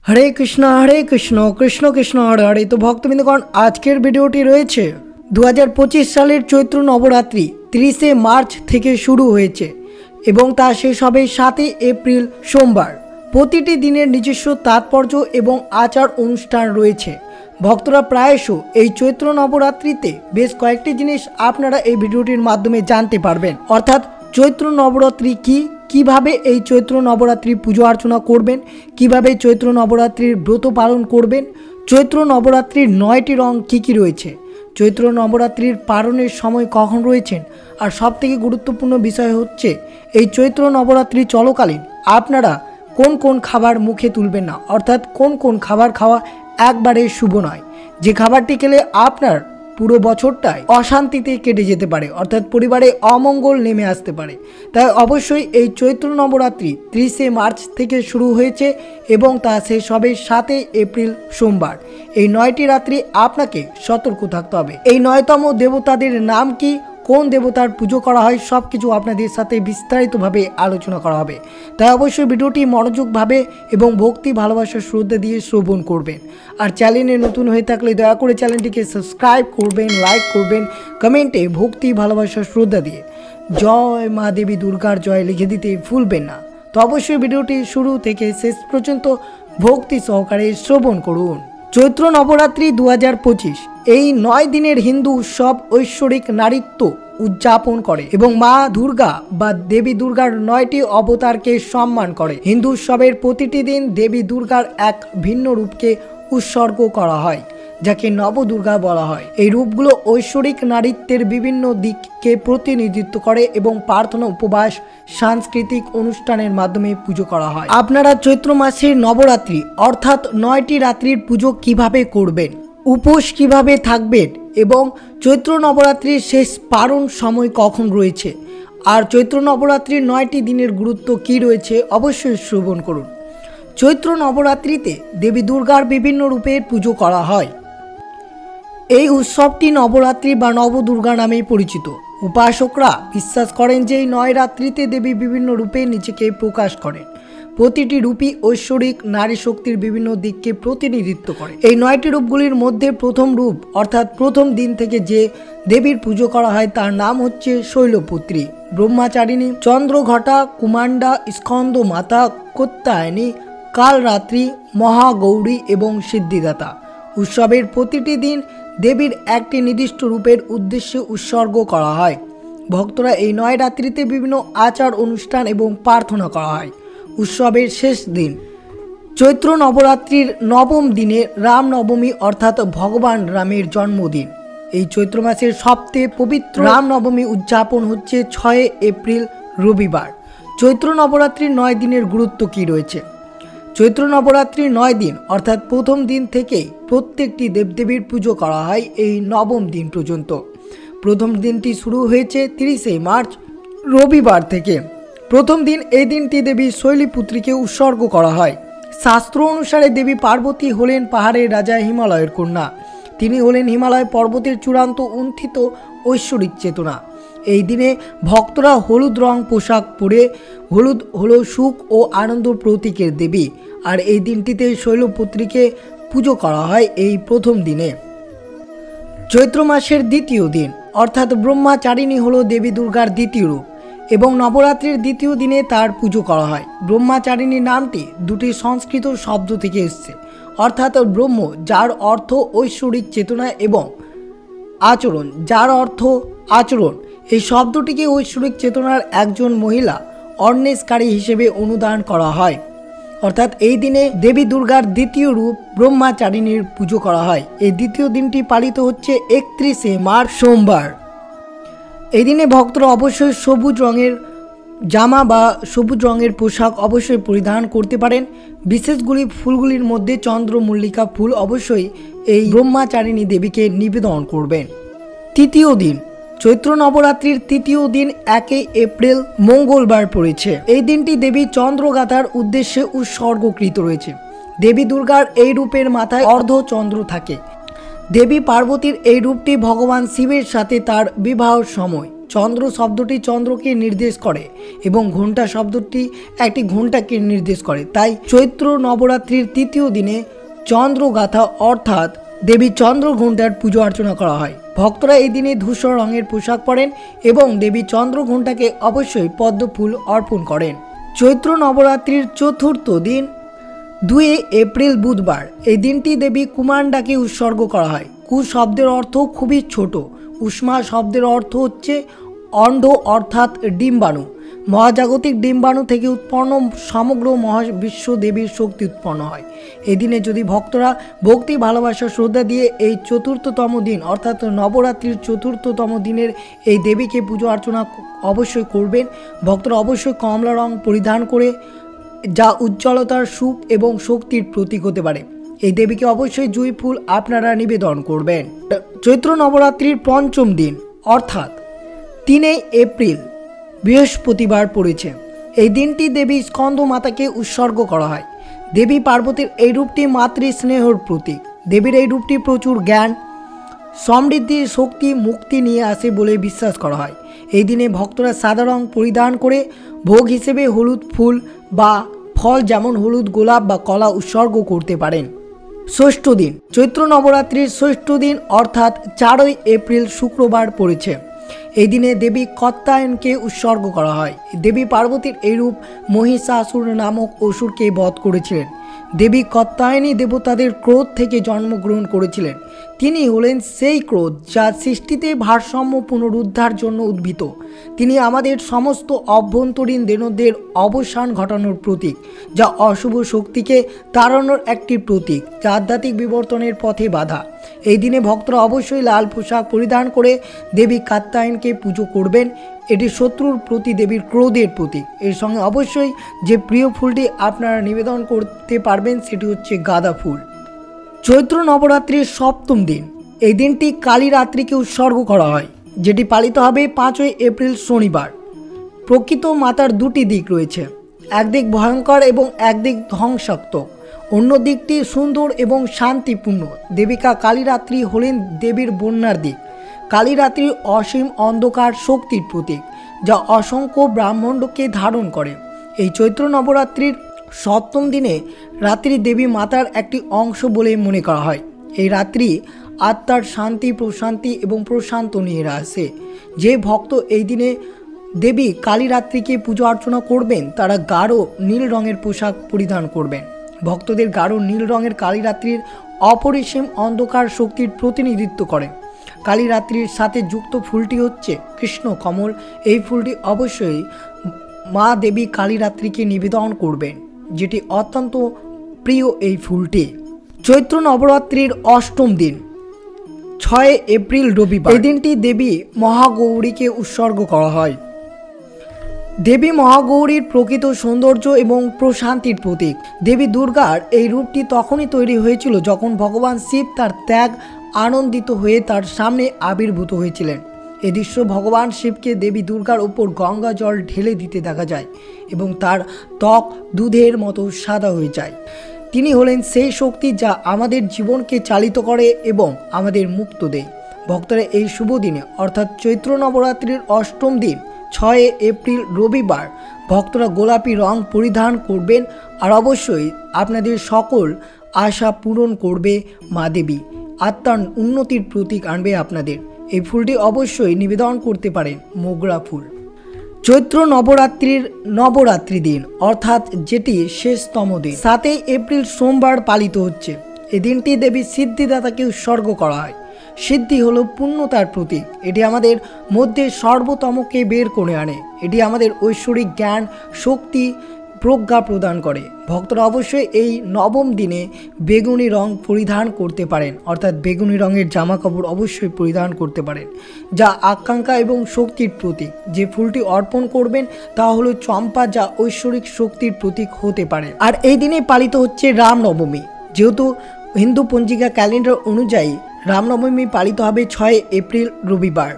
হরে কৃষ্ণ কৃষ্ণ কৃষ্ণ হরে হরে। তো ভক্তবৃন্দগণ, আজকের ভিডিওটি রয়েছে 2025 সালের চৈত্র নবরাত্রি 30শে মার্চ থেকে শুরু হয়েছে এবং তা শেষ হবে 7 এপ্রিল সোমবার। প্রতিটি দিনের নিজস্ব তাৎপর্য এবং আচার অনুষ্ঠান রয়েছে। ভক্তরা প্রায়শ এই চৈত্র নবরাত্রিতে বেশ কয়েকটি জিনিস আপনারা এই ভিডিওটির মাধ্যমে জানতে পারবেন, অর্থাৎ চৈত্র নবরাত্রি কি, কিভাবে এই চৈত্র নবরাত্রির পুজো অর্চনা করবেন, কিভাবে চৈত্র নবরাত্রির ব্রত পালন করবেন, চৈত্র নবরাত্রির 9টি রং কী রয়েছে, চৈত্র নবরাত্রির পালনের সময় কখন রয়েছেন, আর সবথেকে গুরুত্বপূর্ণ বিষয় হচ্ছে এই চৈত্র নবরাত্রি চলাকালীন আপনারা কোন কোন খাবার মুখে তুলবেন না, অর্থাৎ কোন কোন খাবার খাওয়া একবারে শুভ নয়, যে খাবারটি খেলে আপনার পুরো বছরটাই অশান্তিতে কেটে যেতে পারে, অর্থাৎ পরিবারে অমঙ্গল নেমে আসতে পারে। তাই অবশ্যই এই চৈত্র নবরাত্রি 30শে মার্চ থেকে শুরু হয়েছে এবং তা শেষ হবে 7 এপ্রিল সোমবার। এই 9টি রাত্রি আপনাকে সতর্ক থাকতে হবে। এই 9তম দেবতাদের নাম কি, কোন দেবতার পুজো করা হয়, সব কিছু আপনাদের সাথে বিস্তারিতভাবে আলোচনা করা হবে। তাই অবশ্যই ভিডিওটি মনোযোগভাবে এবং ভক্তি ভালোবাসা শ্রদ্ধা দিয়ে শ্রবণ করবেন। আর চ্যানেলে নতুন হয়ে থাকলে দয়া করে চ্যানেলটিকে সাবস্ক্রাইব করবেন, লাইক করবেন, কমেন্টে ভক্তি ভালোবাসা শ্রদ্ধা দিয়ে জয় মা দেবী দুর্গার জয় লিখে দিতে ভুলবেন না। তো অবশ্যই ভিডিওটি শুরু থেকে শেষ পর্যন্ত ভক্তি সহকারে শ্রবণ করুন। চৈত্র নবরাত্রি 2025 এই 9 দিনের হিন্দু উৎসব ঐশ্বরিক নারীত্ব উদযাপন করে এবং মা দুর্গা বা দেবী দুর্গার 9টি অবতারকে সম্মান করে। হিন্দু উৎসবের প্রতিটি দিন দেবী দুর্গার এক ভিন্ন রূপকে উৎসর্গ করা হয়, যাকে নবদুর্গা বলা হয়। এই রূপগুলো ঐশ্বরিক নারীত্বের বিভিন্ন দিককে প্রতিনিধিত্ব করে এবং প্রার্থনা, উপবাস, সাংস্কৃতিক অনুষ্ঠানের মাধ্যমে পুজো করা হয়। আপনারা চৈত্র মাসের নবরাত্রি অর্থাৎ 9টি রাত্রির পুজো কিভাবে করবেন, উপোস কিভাবে থাকবেন এবং চৈত্র নবরাত্রির শেষ পারণ সময় কখন রয়েছে, আর চৈত্র নবরাত্রির 9টি দিনের গুরুত্ব কি রয়েছে, অবশ্যই শ্রবণ করুন। চৈত্র নবরাত্রিতে দেবী দুর্গার বিভিন্ন রূপের পুজো করা হয়। এই উৎসবটি নবরাত্রি বা নবদুর্গা নামে পরিচিত। উপাসকরা বিশ্বাস করেন যে এই 9 রাত্রিতে দেবী বিভিন্ন রূপে নিজেকে প্রকাশ করেন। প্রতিটি রূপই ঐশ্বরিক নারী শক্তির বিভিন্ন দিককে প্রতিনিধিত্ব করে। এই 9টি রূপগুলির মধ্যে প্রথম রূপ অর্থাৎ প্রথম দিন থেকে যে দেবীর পুজো করা হয় তার নাম হচ্ছে শৈলপুত্রী, ব্রহ্মচারিণী, চন্দ্রঘটা, কুমান্ডা, স্কন্দ মাতা, কাত্যায়নী, কালরাত্রি, মহাগৌরী এবং সিদ্ধিদাতা। উৎসবের প্রতিটি দিন দেবীর একটি নির্দিষ্ট রূপের উদ্দেশ্যে উৎসর্গ করা হয়। ভক্তরা এই 9 রাত্রিতে বিভিন্ন আচার অনুষ্ঠান এবং প্রার্থনা করা হয়। উৎসবের শেষ দিন চৈত্র নবরাত্রির 9ম দিনে রামনবমী অর্থাৎ ভগবান রামের জন্মদিন। এই চৈত্র মাসের সবচেয়ে পবিত্র রামনবমী উদযাপন হচ্ছে 6 এপ্রিল রবিবার। চৈত্র নবরাত্রির 9 দিনের গুরুত্ব কী রয়েছে? চৈত্র নবরাত্রির 9 দিন অর্থাৎ প্রথম দিন থেকেই প্রত্যেকটি দেবদেবীর পুজো করা হয় এই 9ম দিন পর্যন্ত। প্রথম দিনটি শুরু হয়েছে 30শে মার্চ রবিবার থেকে। প্রথম দিন এই দিনটি দেবী শৈলপুত্রীকে উৎসর্গ করা হয়। শাস্ত্র অনুসারে দেবী পার্বতী হলেন পাহাড়ের রাজা, হিমালয়ের কন্যা। তিনি হলেন হিমালয় পর্বতের চূড়ান্ত উত্থিত ঐশ্বরিক চেতনা। এই দিনে ভক্তরা হলুদ রং পোশাক পরে, হলুদ হলো সুখ ও আনন্দ প্রতীকের দেবী, আর এই দিনটিতে শৈলপুত্রীকে পুজো করা হয় এই প্রথম দিনে। চৈত্র মাসের দ্বিতীয় দিন অর্থাৎ ব্রহ্মচারিণী হলো দেবী দুর্গার দ্বিতীয় রূপ এবং নবরাত্রির দ্বিতীয় দিনে তার পুজো করা হয়। ব্রহ্মচারিণী নামটি দুটি সংস্কৃত শব্দ থেকে এসেছে, অর্থাৎ ব্রহ্ম যার অর্থ ঐশ্বরিক চেতনা এবং আচরণ যার অর্থ আচরণ। এই শব্দটিকে ঐশ্বরিক চেতনার একজন মহিলা অন্বেষকারী হিসেবে অনুদান করা হয়, অর্থাৎ এই দিনে দেবী দুর্গার দ্বিতীয় রূপ ব্রহ্মচারিণীর পুজো করা হয়। এই দ্বিতীয় দিনটি পালিত হচ্ছে 31শে মার্চ সোমবার। এই দিনে ভক্তরা অবশ্যই সবুজ রঙের জামা বা সবুজ রঙের পোশাক অবশ্যই পরিধান করতে পারেন। বিশেষগুলি ফুলগুলির মধ্যে চন্দ্রমল্লিকা ফুল অবশ্যই এই ব্রহ্মচারিণী দেবীকে নিবেদন করবেন। তৃতীয় দিন চৈত্র নবরাত্রির তৃতীয় দিন 1 এপ্রিল মঙ্গলবার পড়েছে। এই দিনটি দেবী চন্দ্রগাতার উদ্দেশ্যে উৎসর্গকৃত রয়েছে। দেবী দুর্গার এই রূপের মাথায় অর্ধচন্দ্র থাকে। দেবী পার্বতীর এই রূপটি ভগবান শিবের সাথে তার বিবাহের সময় চন্দ্র শব্দটি চন্দ্রকে নির্দেশ করে এবং ঘণ্টা শব্দটি একটি ঘণ্টাকে নির্দেশ করে। তাই চৈত্র নবরাত্রির তৃতীয় দিনে চন্দ্রগাথা অর্থাৎ দেবী চন্দ্র ঘণ্টার পুজো অর্চনা করা হয়। ভক্তরা এই দিনে ধূসর রঙের পোশাক পরেন এবং দেবী চন্দ্র ঘণ্টাকে অবশ্যই পদ্ম ফুল অর্পণ করেন। চৈত্র নবরাত্রির চতুর্থ দিন 2 এপ্রিল বুধবার। এই দিনটি দেবী কুমান্ডাকে উৎসর্গ করা হয়। কু শব্দের অর্থ খুবই ছোট। উষ্মা শব্দের অর্থ হচ্ছে অণ্ড অর্থাৎ ডিম্বাণু। মহাজাগতিক ডিম্বাণু থেকে উৎপন্ন সমগ্র মহাবিশ্ব দেবীর শক্তি উৎপন্ন হয়। এই দিনে যদি ভক্তরা ভক্তি ভালোবাসা শ্রদ্ধা দিয়ে এই চতুর্থতম দিন অর্থাৎ নবরাত্রির চতুর্থতম দিনের এই দেবীকে পুজো অর্চনা অবশ্যই করবেন। ভক্তরা অবশ্যই কমলা রং পরিধান করে, যা উজ্জ্বলতার সুখ এবং শক্তির প্রতীক হতে পারে। এই দেবীকে অবশ্যই জুঁই ফুল আপনারা নিবেদন করবেন। চৈত্র নবরাত্রির পঞ্চম দিন অর্থাৎ 3 এপ্রিল বৃহস্পতিবার পড়েছে। এই দিনটি দেবী স্কন্দ মাতাকে উৎসর্গ করা হয়। দেবী পার্বতীর এই রূপটি মাতৃ স্নেহর প্রতীক। দেবীর এই রূপটি প্রচুর জ্ঞান, সমৃদ্ধি, শক্তি, মুক্তি নিয়ে আসে বলে বিশ্বাস করা হয়। এই দিনে ভক্তরা সাদা রং পরিধান করে ভোগ হিসেবে হলুদ ফুল বা ফল যেমন হলুদ, গোলাপ বা কলা উৎসর্গ করতে পারেন। ষষ্ঠ দিন চৈত্র নবরাত্রির ষষ্ঠ দিন অর্থাৎ 4 এপ্রিল শুক্রবার পড়েছে। এই দিনে দেবী কাত্যায়নকে উৎসর্গ করা হয়। দেবী পার্বতীর এই রূপ মহিষাসুর নামক অসুরকে বধ করেছিলেন। দেবী কাত্যায়নী দেবতাদের ক্রোধ থেকে জন্মগ্রহণ করেছিলেন। তিনি হলেন সেই ক্রোধ যা সৃষ্টিতে ভারসাম্য পুনরুদ্ধার জন্য উদ্ভূত। তিনি আমাদের সমস্ত অভ্যন্তরীণ দেনদের অবসান ঘটানোর প্রতীক, যা অশুভ শক্তিকে তাড়ানোর একটি প্রতীক, যা আধ্যাত্মিক বিবর্তনের পথে বাধা। এই দিনে ভক্তরা অবশ্যই লাল পোশাক পরিধান করে দেবী কাত্যায়নকে পুজো করবেন। এটি শত্রুর প্রতি দেবীর ক্রোধের প্রতীক। এর সঙ্গে অবশ্যই যে প্রিয় ফুলটি আপনারা নিবেদন করতে পারবেন সেটি হচ্ছে গাঁদা ফুল। চৈত্র নবরাত্রির সপ্তম দিন এই দিনটি কালী রাত্রিকে উৎসর্গ করা হয়, যেটি পালিত হবে 5 এপ্রিল শনিবার। প্রকৃত মাতার দুটি দিক রয়েছে, একদিক ভয়ঙ্কর এবং একদিক ধ্বংসাত্মক, অন্য দিকটি সুন্দর এবং শান্তিপূর্ণ। দেবিকা কালীরাত্রি হলেন দেবীর বন্যার দিক। কালীরাত্রি অসীম অন্ধকার শক্তির প্রতীক, যা অসংখ্য ব্রহ্মাণ্ডকে ধারণ করে। এই চৈত্র নবরাত্রির সপ্তম দিনে রাত্রি দেবী মাতার একটি অংশ বলে মনে করা হয়। এই রাত্রি আত্মার শান্তি, প্রশান্তি এবং প্রশান্ত নিয়ে আসে। যে ভক্ত এই দিনে দেবী কালীরাত্রিকে পুজো অর্চনা করবেন তারা গাঢ় নীল রঙের পোশাক পরিধান করবেন। ভক্তদের গাঢ় নীল রঙের কালীরাত্রির অপরিসীম অন্ধকার শক্তির প্রতিনিধিত্ব করে। কালীরাত্রির সাথে যুক্ত ফুলটি হচ্ছে কৃষ্ণ কমল। এই ফুলটি অবশ্যই মা দেবী কালীরাত্রিকে নিবেদন করবেন, যেটি অত্যন্ত প্রিয় এই ফুলটি। চৈত্র নবরাত্রির অষ্টম দিন 6 এপ্রিল রবিবার। এই দিনটি দেবী মহাগৌরীকে উৎসর্গ করা হয়। দেবী মহাগৌরীর প্রকৃত সৌন্দর্য এবং প্রশান্তির প্রতীক। দেবী দুর্গার এই রূপটি তখনই তৈরি হয়েছিল যখন ভগবান শিব তার ত্যাগ আনন্দিত হয়ে তার সামনে আবির্ভূত হয়েছিলেন। এ দৃশ্য ভগবান শিবকে দেবী দুর্গার উপর গঙ্গা জল ঢেলে দিতে দেখা যায় এবং তার ত্বক দুধের মতো সাদা হয়ে যায়। তিনি হলেন সেই শক্তি যা আমাদের জীবনকে চালিত করে এবং আমাদের মুক্ত দেয়। ভক্তরা এই শুভ দিনে অর্থাৎ চৈত্র নবরাত্রির অষ্টম দিন 6 এপ্রিল রবিবার ভক্তরা গোলাপি রং পরিধান করবেন। আর অবশ্যই আপনাদের সকল আশা পূরণ করবে মা দেবী, আত্মার উন্নতির প্রতীক আনবে আপনাদের। এই ফুলটি অবশ্যই নিবেদন করতে পারেন মোগরা ফুল। চৈত্র নবরাত্রির নবরাত্রি দিন অর্থাৎ যেটি শেষতম দিন 7 এপ্রিল সোমবার পালিত হচ্ছে। এই দিনটি দেবী সিদ্ধিদাতাকে উৎসর্গ করা হয়। সিদ্ধি হলো পূর্ণতার প্রতীক। এটি আমাদের মধ্যে সর্বোত্তমকে বের করে আনে। এটি আমাদের ঐশ্বরিক জ্ঞান, শক্তি, প্রজ্ঞা প্রদান করে। ভক্তরা অবশ্যই এই নবম দিনে বেগুনি রং পরিধান করতে পারেন, অর্থাৎ বেগুনি রঙের জামা কাপড় অবশ্যই পরিধান করতে পারেন, যা আকাঙ্ক্ষা এবং শক্তির প্রতীক। যে ফুলটি অর্পণ করবেন তা হলো চম্পা, যা ঐশ্বরিক শক্তির প্রতীক হতে পারে। আর এই দিনে পালিত হচ্ছে রামনবমী। যেহেতু হিন্দু পঞ্জিকা ক্যালেন্ডার অনুযায়ী রামনবমী পালিত হবে 6 এপ্রিল রবিবার।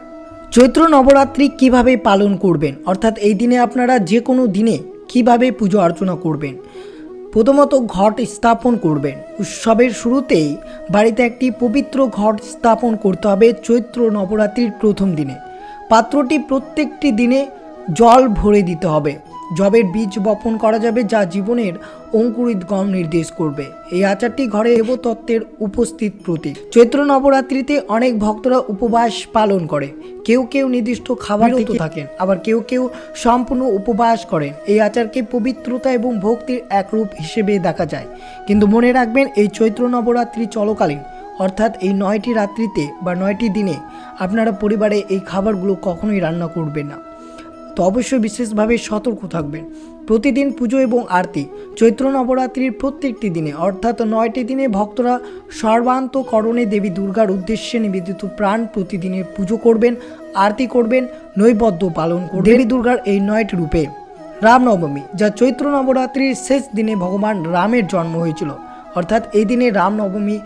চৈত্র নবরাত্রি কিভাবে পালন করবেন, অর্থাৎ এই দিনে আপনারা যে কোনো দিনে কিভাবে পুজো অর্চনা করবেন। প্রথমত ঘট স্থাপন করবেন। উৎসবের শুরুতেই বাড়িতে একটি পবিত্র ঘট স্থাপন করতে হবে চৈত্র নবরাত্রির প্রথম দিনে। পাত্রটি প্রত্যেকটি দিনে জল ভরে দিতে হবে। জবের বীজ বপন করা যাবে, যা জীবনের অঙ্কুরিত গম নির্দেশ করবে। এই আচারটি ঘরে দেবতত্ত্বের উপস্থিত প্রতীক। চৈত্র নবরাত্রিতে অনেক ভক্তরা উপবাস পালন করে। কেউ কেউ নির্দিষ্ট খাবার থেকে থাকেন, আবার কেউ কেউ সম্পূর্ণ উপবাস করেন। এই আচারকে পবিত্রতা এবং ভক্তির এক রূপ হিসেবে দেখা যায়। কিন্তু মনে রাখবেন, এই চৈত্র নবরাত্রি চলাকালীন, অর্থাৎ এই 9টি রাত্রিতে বা 9টি দিনে আপনারা পরিবারে এই খাবারগুলো কখনোই রান্না করবেন না। তো অবশ্যই বিশেষভাবে সতর্ক থাকবেন। প্রতিদিন পুজো এবং আরতি। চৈত্র নবরাত্রির প্রত্যেকটি দিনে, অর্থাৎ 9টি দিনে ভক্তরা সর্বান্তকরণে দেবী দুর্গার উদ্দেশ্যে নিবেদিত প্রাণ প্রতিদিনের পুজো করবেন, আরতি করবেন, নৈবেদ্য পালন করবেন দেবী দুর্গার এই 9টি রূপে। রামনবমী, যা চৈত্র নবরাত্রির শেষ দিনে ভগবান রামের জন্ম হয়েছিল, অর্থাৎ এই দিনে রামনবমী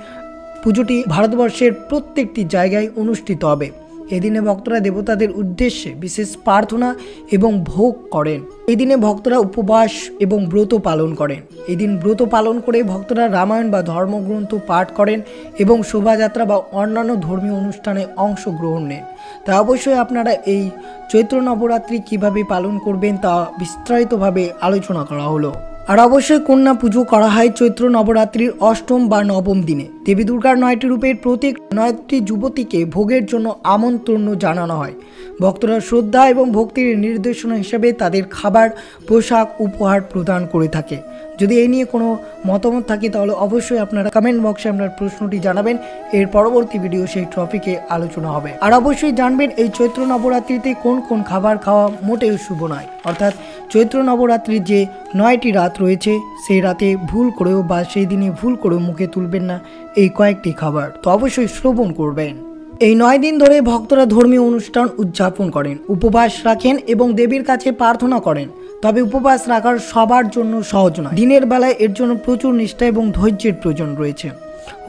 পুজোটি ভারতবর্ষের প্রত্যেকটি জায়গায় অনুষ্ঠিত হবে। এদিনে ভক্তরা দেবতাদের উদ্দেশ্যে বিশেষ প্রার্থনা এবং ভোগ করেন। এই দিনে ভক্তরা উপবাস এবং ব্রত পালন করেন। এই দিন ব্রত পালন করে ভক্তরা রামায়ণ বা ধর্মগ্রন্থ পাঠ করেন এবং শোভাযাত্রা বা অন্যান্য ধর্মীয় অনুষ্ঠানে অংশগ্রহণ নেন। তা অবশ্যই আপনারা এই চৈত্র নবরাত্রি কিভাবে পালন করবেন তা বিস্তারিতভাবে আলোচনা করা হলো। আর অবশ্যই কন্যা পুজো করা হয় চৈত্র নবরাত্রির অষ্টম বা নবম দিনে। দেবী দুর্গার 9টি রূপের প্রত্যেক 9টি যুবতীকে ভোগের জন্য আমন্ত্রণ জানানো হয়। ভক্তরা শ্রদ্ধা এবং ভক্তির নির্দেশনা হিসেবে তাদের খাবার, পোশাক, উপহার প্রদান করে থাকে। যদি এই নিয়ে কোনো মতামত থাকে তাহলে অবশ্যই আপনারা কমেন্ট বক্সে আপনার প্রশ্নটি জানাবেন। এর পরবর্তী ভিডিও সেই টপিকে আলোচনা হবে। আর অবশ্যই জানবেন এই চৈত্র নবরাত্রিতে কোন কোন খাবার খাওয়া মোটেও শুভ নয়। অর্থাৎ চৈত্র নবরাত্রির যে 9টি রাত রয়েছে, সেই রাতে ভুল করেও বা সেই দিনে ভুল করেও মুখে তুলবেন না এই কয়েকটি খাবার। তো অবশ্যই শ্রবণ করবেন। এই 9 দিন ধরে ভক্তরা ধর্মীয় অনুষ্ঠান উদযাপন করেন, উপবাস রাখেন এবং দেবীর কাছে প্রার্থনা করেন। তবে উপবাস রাখার সবার জন্য সহজ নয়। দিনের বেলায় এর জন্য প্রচুর নিষ্ঠা এবং ধৈর্যের প্রয়োজন রয়েছে।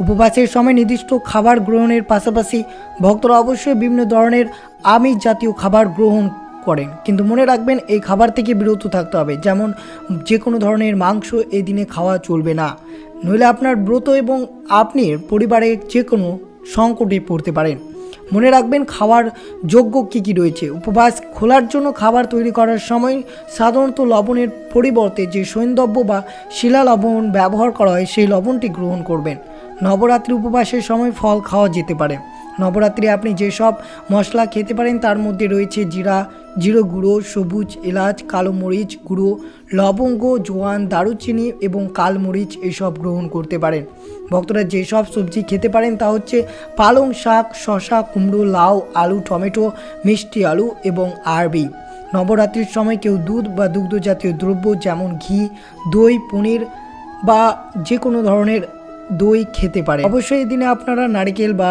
উপবাসের সময় নির্দিষ্ট খাবার গ্রহণের পাশাপাশি ভক্তরা অবশ্যই বিভিন্ন ধরনের আমিষ জাতীয় খাবার গ্রহণ করেন। কিন্তু মনে রাখবেন, এই খাবার থেকে বিরত থাকতে হবে। যেমন যে কোনো ধরনের মাংস এই দিনে খাওয়া চলবে না, নইলে আপনার ব্রত এবং আপনি পরিবারের যে কোনো সংকটে পড়তে পারেন। মনে রাখবেন খাওয়ার যোগ্য কী কী রয়েছে। উপবাস খোলার জন্য খাবার তৈরি করার সময় সাধারণত লবণের পরিবর্তে যে সৈন্দব্য বা শিলা লবণ ব্যবহার করা হয় সেই লবণটি গ্রহণ করবেন। নবরাত্রি উপবাসের সময় ফল খাওয়া যেতে পারে। নবরাত্রি আপনি যেসব মশলা খেতে পারেন তার মধ্যে রয়েছে জিরে গুঁড়ো, সবুজ এলাচ, কালো মরিচ গুঁড়ো, লবঙ্গ, জোয়ান, দারুচিনি এবং কালমরিচ এসব গ্রহণ করতে পারেন। ভক্তরা যেসব সবজি খেতে পারেন তা হচ্ছে পালং শাক, শসা, কুমড়ো, লাউ, আলু, টমেটো, মিষ্টি আলু এবং আরবি। নবরাত্রির সময় কেউ দুধ বা দুগ্ধ জাতীয় দ্রব্য যেমন ঘি, দই, পনির বা যে কোনো ধরনের দই খেতে পারে। অবশ্যই এই দিনে আপনারা নারকেল বা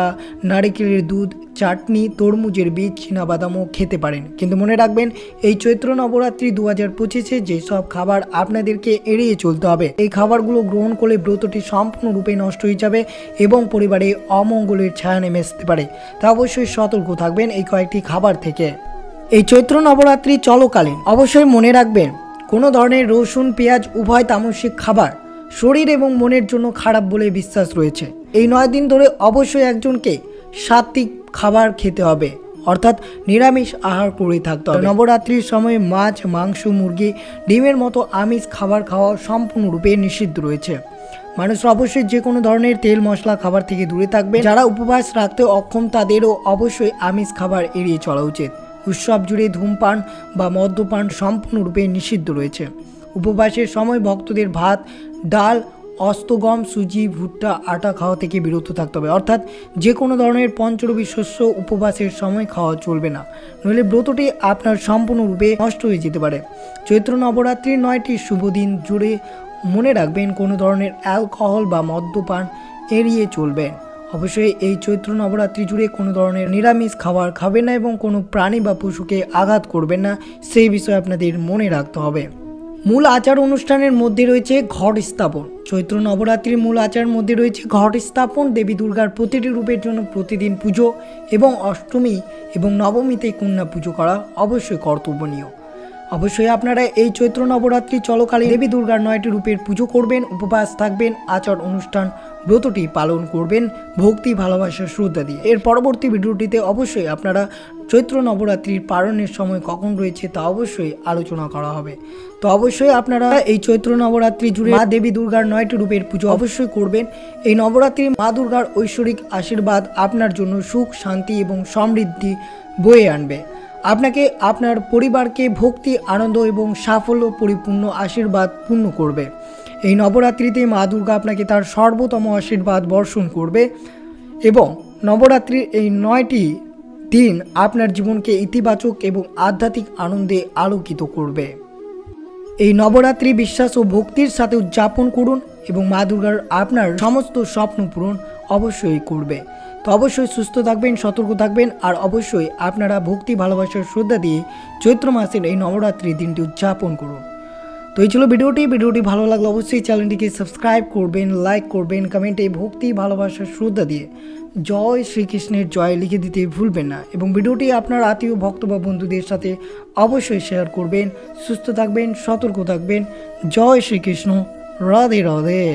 নারকেলের দুধ, চাটনি, তরমুজের বীজ, চীনাবাদামও খেতে পারেন। কিন্তু মনে রাখবেন, এই চৈত্র নবরাত্রি 2025-এ যেসব খাবার আপনাদেরকে এড়িয়ে চলতে হবে, এই খাবারগুলো গ্রহণ করলে ব্রতটি সম্পূর্ণরূপে নষ্ট হয়ে যাবে এবং পরিবারে অমঙ্গলের ছায়া নেমে আসতে পারে। তা অবশ্যই সতর্ক থাকবেন এই কয়েকটি খাবার থেকে। এই চৈত্র নবরাত্রি চলাকালীন অবশ্যই মনে রাখবেন, কোনো ধরনের রসুন, পেঁয়াজ উভয় তামসিক খাবার শরীর এবং মনের জন্য খারাপ বলে বিশ্বাস রয়েছে। এই 9 দিন ধরে অবশ্যই একজনকে সাত্ত্বিক খাবার খেতে হবে, অর্থাৎ নিরামিষ আহার করে থাকতে হবে। নবরাত্রির সময় মাছ, মাংস, মুরগি, ডিমের মতো আমিষ খাবার খাওয়া সম্পূর্ণরূপে নিষিদ্ধ রয়েছে। মানুষরা অবশ্যই যে কোনো ধরনের তেল মশলা খাবার থেকে দূরে থাকবে। যারা উপবাস রাখতে অক্ষম তাদেরও অবশ্যই আমিষ খাবার এড়িয়ে চলা উচিত। উৎসব জুড়ে ধূমপান বা মদ্যপান সম্পূর্ণরূপে নিষিদ্ধ রয়েছে। উপবাসের সময় ভক্তদের ভাত, ডাল, অস্তগম, সুজি, ভুট্টা, আটা খাওয়া থেকে বিরত থাকতে হবে। অর্থাৎ যে কোনো ধরনের পঞ্চরবি শস্য উপবাসের সময় খাওয়া চলবে না, নইলে ব্রতটি আপনার সম্পূর্ণরূপে নষ্ট হয়ে যেতে পারে। চৈত্র নবরাত্রির 9টি শুভ দিন জুড়ে মনে রাখবেন, কোনো ধরনের অ্যালকোহল বা মদ্যপান এড়িয়ে চলবেন। অবশ্যই এই চৈত্র নবরাত্রি জুড়ে কোনো ধরনের নিরামিষ খাবার খাবেন না এবং কোনো প্রাণী বা পশুকে আঘাত করবেন না, সেই বিষয়ে আপনাদের মনে রাখতে হবে। মূল আচার অনুষ্ঠানের মধ্যে রয়েছে ঘট স্থাপন। চৈত্র নবরাত্রির মূল আচারের মধ্যে রয়েছে ঘট স্থাপন। দেবী দুর্গার প্রতিটি রূপের জন্য প্রতিদিন পুজো এবং অষ্টমী এবং নবমীতে কন্যা পুজো করা অবশ্যই কর্তব্যনীয়। অবশ্যই আপনারা এই চৈত্র নবরাত্রি চলাকালীন দেবী দুর্গার 9টি রূপের পুজো করবেন, উপবাস থাকবেন, আচার অনুষ্ঠান ব্রতটি পালন করবেন ভক্তি ভালোবাসা শ্রদ্ধা দিয়ে। এর পরবর্তী ভিডিওটিতে অবশ্যই আপনারা চৈত্র নবরাত্রির পালনের সময় কখন রয়েছে তা অবশ্যই আলোচনা করা হবে। তো অবশ্যই আপনারা এই চৈত্র নবরাত্রি জুড়ে মা দেবী দুর্গার 9টি রূপের পুজো অবশ্যই করবেন। এই নবরাত্রি মা দুর্গার ঐশ্বরিক আশীর্বাদ আপনার জন্য সুখ শান্তি এবং সমৃদ্ধি বয়ে আনবে। আপনাকে আপনার পরিবারকে ভক্তি আনন্দ এবং সাফল্য পরিপূর্ণ আশীর্বাদ পূর্ণ করবে। এই নবরাত্রিতে মা দুর্গা আপনাকে তার সর্বোত্তম আশীর্বাদ বর্ষণ করবে এবং নবরাত্রির এই 9টি দিন আপনার জীবনকে ইতিবাচক এবং আধ্যাত্মিক আনন্দে আলোকিত করবে। এই নবরাত্রি বিশ্বাস ও ভক্তির সাথে উদযাপন করুন এবং মা দুর্গার আপনার সমস্ত স্বপ্ন পূরণ অবশ্যই করবে। তো অবশ্যই সুস্থ থাকবেন, সতর্ক থাকবেন আর অবশ্যই আপনারা ভক্তি ভালোবাসার শ্রদ্ধা দিয়ে চৈত্র মাসের এই নবরাত্রি দিনটি উদযাপন করুন। তো এই ছিল ভিডিওটি ভালো লাগলে অবশ্যই চ্যানেলটিকে সাবস্ক্রাইব করবেন, লাইক করবেন, কমেন্টে ভক্তি ভালোবাসার শ্রদ্ধা দিয়ে জয় শ্রীকৃষ্ণের জয় লিখে দিতে ভুলবেন না এবং ভিডিওটি আপনার আত্মীয় ভক্ত বা বন্ধুদের সাথে অবশ্যই শেয়ার করবেন। সুস্থ থাকবেন, সতর্ক থাকবেন। জয় শ্রীকৃষ্ণ, রাধে রাধে।